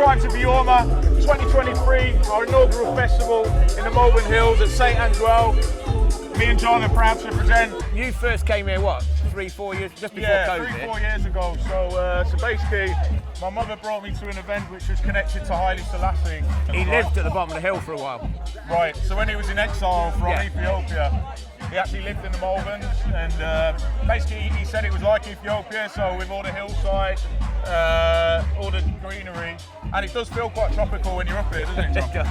Tribes of Beorma 2023, our inaugural festival in the Malvern Hills at St Angelo. Me and John are proud to represent. You first came here, what, 3-4 years, just before COVID? Yeah, 3-4 years ago. So basically, my mother brought me to an event which was connected to Haile Selassie. He lived at the bottom of the hill for a while. Right, so when he was in exile from Ethiopia, he actually lived in the Malverns, and basically he said it was like Ethiopia, so with all the hillside, all the greenery, and it does feel quite tropical when you're up here, doesn't it, John?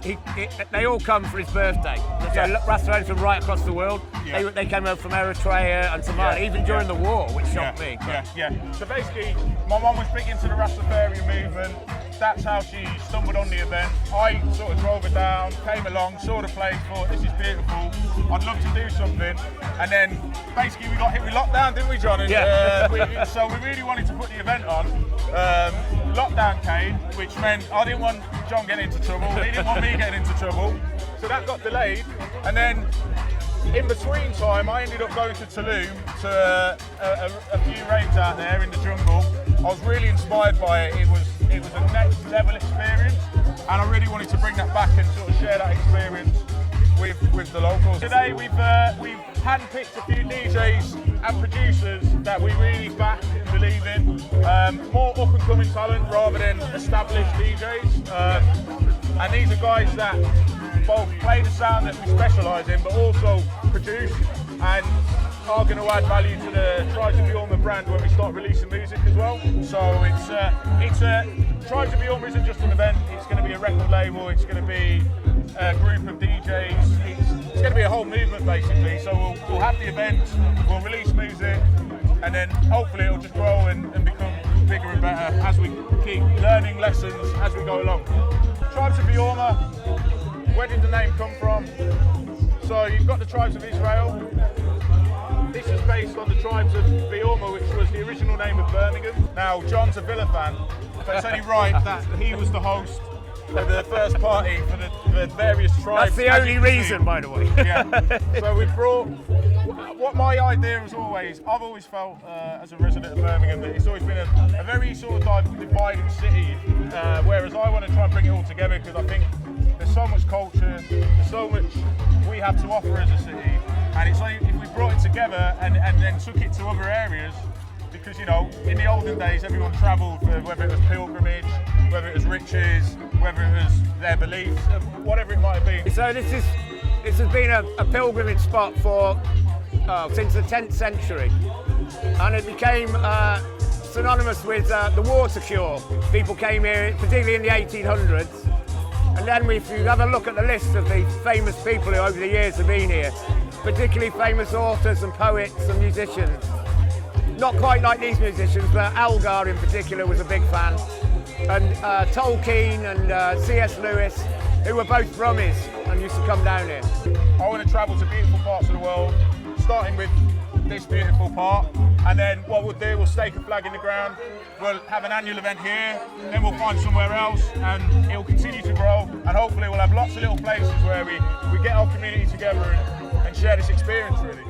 It does. They all come for his birthday. So restaurants from right across the world. Yeah. They came over from Eritrea and Somalia, even during the war, which shocked me. Yeah. So basically, my mum was big into the Rastafarian movement. That's how she stumbled on the event. I sort of drove her down, came along, saw the place, thought this is beautiful, I'd love to do something. And then basically we got hit with lockdown, didn't we, John? And, so we really wanted to put the event on. Lockdown came, which meant I didn't want John getting into trouble, he didn't want me getting into trouble. So that got delayed. And then in between time, I ended up going to Tulum to a few raves out there in the jungle. I was really inspired by it. It was a next level experience, and I really wanted to bring that back and sort of share that experience with the locals. Today we've handpicked a few DJs and producers that we really back and believe in. More up and coming talent rather than established DJs. And these are guys that both play the sound that we specialise in, but also produce and are going to add value to the Tribes of Beorma brand when we start releasing music as well. So Tribes of Beorma isn't just an event, it's going to be a record label, it's going to be a group of DJs, it's going to be a whole movement basically. So we'll have the events, we'll release music, and then hopefully it'll just grow and become bigger and better as we keep learning lessons as we go along. Tribes of Beorma, where did the name come from? So you've got the Tribes of Israel. This is based on the Tribes of Beorma, which was the original name of Birmingham. Now, John's a Villa fan, so it's only right that he was the host of the first party for the various tribes. That's the only reason, by the way. Yeah. So we brought, what my idea was always, I've always felt as a resident of Birmingham that it's always been a very sort of divided city, whereas I want to try and bring it all together because I think there's so much culture, there's so much we have to offer as a city, and it's like if we brought it together and then took it to other areas, because, you know, in the olden days everyone travelled for whether it was pilgrimage, whether it was riches, whether it was their beliefs, whatever it might have been. So this has been a pilgrimage spot for since the 10th century, and it became synonymous with the water cure. People came here, particularly in the 1800s. And then if you have a look at the list of the famous people who over the years have been here, particularly famous authors and poets and musicians. Not quite like these musicians, but Algar in particular was a big fan. And Tolkien and C.S. Lewis, who were both Brummies and used to come down here. I want to travel to beautiful parts of the world, starting with this beautiful part, and then what we'll do, we'll stake a flag in the ground, we'll have an annual event here, then we'll find somewhere else, and it'll continue to grow, and hopefully we'll have lots of little places where we get our community together and share this experience really.